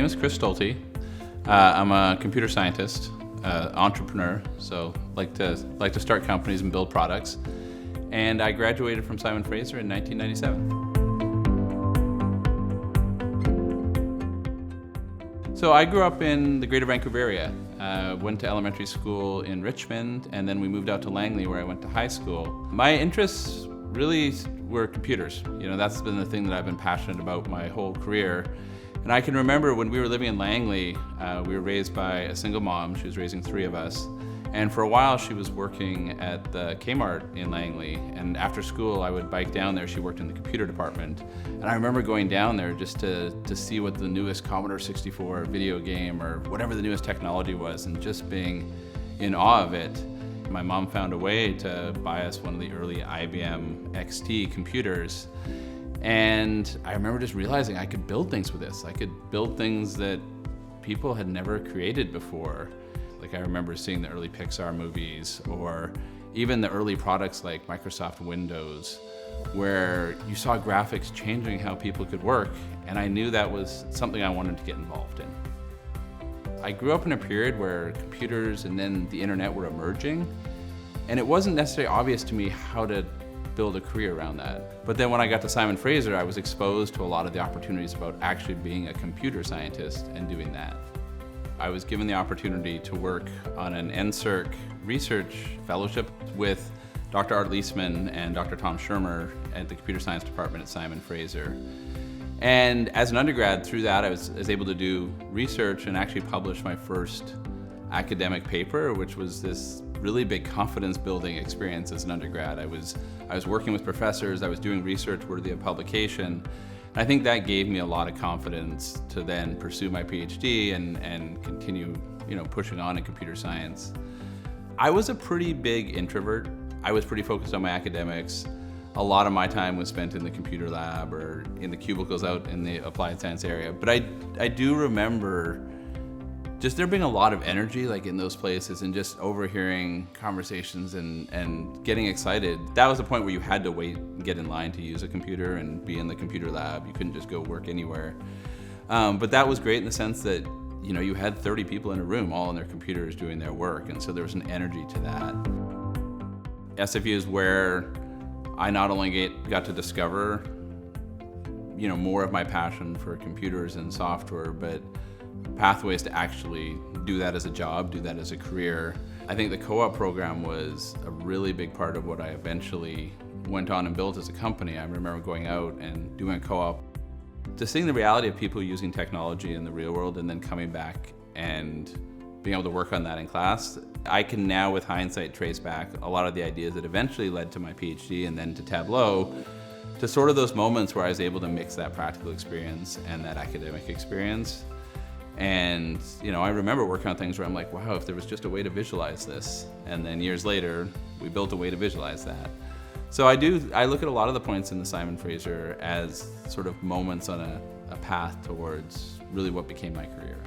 name is Stolte. I'm a computer scientist, entrepreneur, so like to start companies and build products. And I graduated from Simon Fraser in 1997. So I grew up in the Greater Vancouver area. Went to elementary school in Richmond, and then we moved out to Langley, where I went to high school. My interests really were computers. You know, that's been the thing that I've been passionate about my whole career. And I can remember when we were living in Langley, we were raised by a single mom. She was raising 3 of us. And for a while, she was working at the Kmart in Langley. And after school, I would bike down there. She worked in the computer department. And I remember going down there just to see what the newest Commodore 64 video game or whatever the newest technology was, and just being in awe of it. My mom found a way to buy us one of the early IBM XT computers. And I remember just realizing I could build things with this. I could build things that people had never created before. Like, I remember seeing the early Pixar movies, or even the early products like Microsoft Windows, where you saw graphics changing how people could work, and I knew that was something I wanted to get involved in. I grew up in a period where computers and then the internet were emerging, and it wasn't necessarily obvious to me how to build a career around that. But then when I got to Simon Fraser, I was exposed to a lot of the opportunities about actually being a computer scientist and doing that. I was given the opportunity to work on an NSERC research fellowship with Dr. Art Leisman and Dr. Tom Shermer at the computer science department at Simon Fraser. And as an undergrad, through that, I was able to do research and actually publish my first academic paper, which was this really big confidence building experience as an undergrad. I was working with professors, I was doing research worthy of publication. I think that gave me a lot of confidence to then pursue my Ph.D. and continue, pushing on in computer science. I was a pretty big introvert. I was pretty focused on my academics. A lot of my time was spent in the computer lab or in the cubicles out in the applied science area. But I do remember just there being a lot of energy like in those places, and just overhearing conversations and getting excited. That was the point where you had to wait and get in line to use a computer and be in the computer lab. You couldn't just go work anywhere. But that was great in the sense that you had 30 people in a room all on their computers doing their work, and so there was an energy to that. SFU is where I not only got to discover more of my passion for computers and software, but pathways to actually do that as a job, do that as a career. I think the co-op program was a really big part of what I eventually went on and built as a company. I remember going out and doing a co-op, just seeing the reality of people using technology in the real world and then coming back and being able to work on that in class. I can now, with hindsight, trace back a lot of the ideas that eventually led to my PhD and then to Tableau, to sort of those moments where I was able to mix that practical experience and that academic experience. And I remember working on things where I'm like, wow, if there was just a way to visualize this. And then years later, we built a way to visualize that. So I look at a lot of the points in the Simon Fraser as sort of moments on a path towards really what became my career.